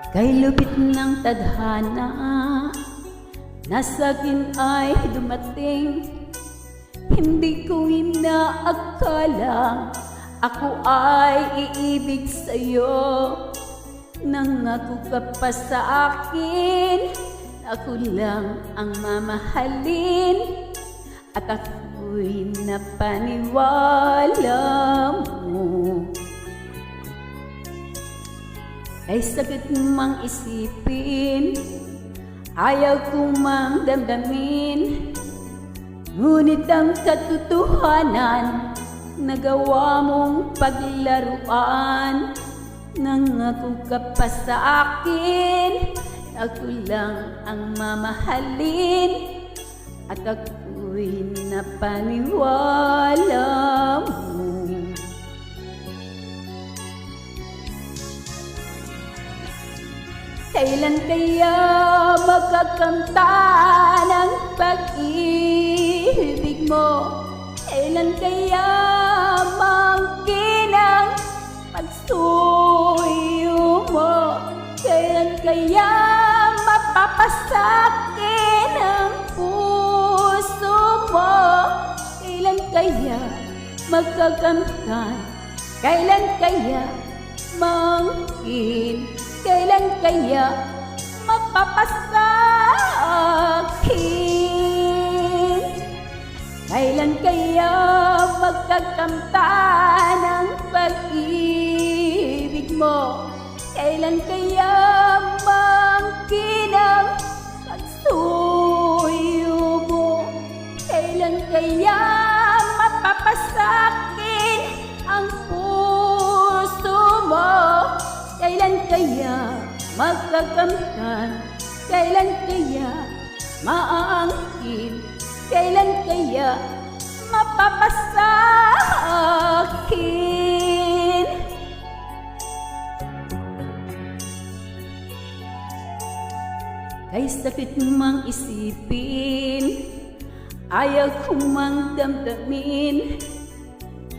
Kay lupit ng tadhana na sa'kin ay dumating. Hindi ko inaakala ako ay iibig sa'yo. Nangako ka pa sa akin, ako lang ang mamahalin. At ako'y napaniwala mo. Ay sakit mang isipin, ayaw kong mang damdamin. Ngunit ang katotohanan, nagawa mong paglaruan. Nangako ka pa sa akin, ako lang ang mamahalin. At ako'y napaniwala mo. Kailan kaya magkakamta ng pag-ibig mo? Kailan kaya mangkinang pagsuyo mo? Kailan kaya mapapasakin ang puso mo? Kailan kaya magkakamtan? Kailan kaya mangkin? Kailan kaya mapapasakin? Kailan kaya magkakamta ng pag-ibig mo? Kailan kaya mangkinang pagsuyo mo? Kailan kaya mapapasakin ang puso mo? Kailan kaya magkakamtan? Kailan kaya maaangkin? Kailan kaya mapapasakin? Kay sakit mang isipin, ayaw kong mang damdamin.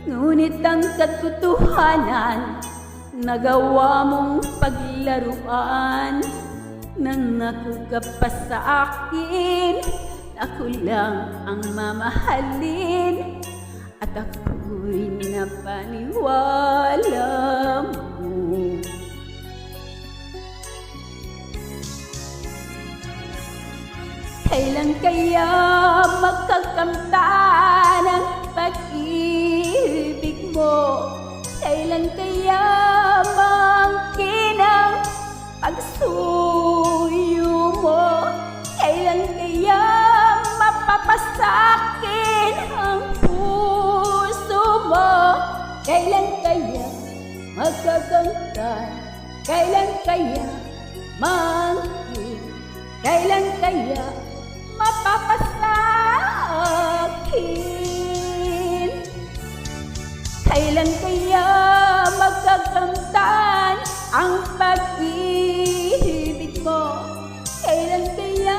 Ngunit ang katotohanan, nagawa mong paglaruan. Nangako ka pa sa akin, ako lang ang mamahalin. At ako'y napaniwala mo. Kailan kaya magkakamta ng pag-ibig mo? Kailan kaya mangkinang pagsuyo mo? Kailan kaya mapapasakin ang puso mo? Kailan kaya magkakamtan? Kailan kaya mangkin? Kailan kaya mapapasakin? Kailan kaya magkakamtan ang pag-ibig mo? Kailan kaya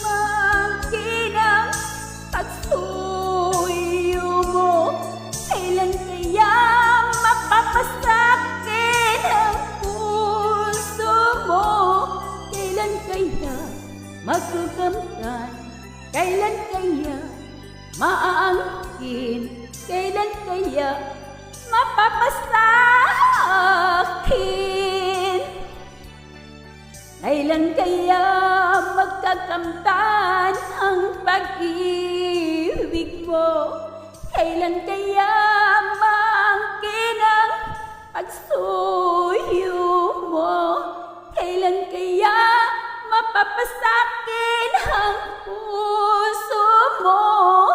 mangkinang pagsuyo mo? Kailan kaya mapapasakin ang puso mo? Kailan kaya magkakamtan? Kailan kaya maaangkin? Kailan kaya mapapasakin? Kailan kaya magkakamtan ang pag-ibig mo? Kailan kaya mangkinang pagsuyo mo? Kailan kaya mapapasakin ang puso mo?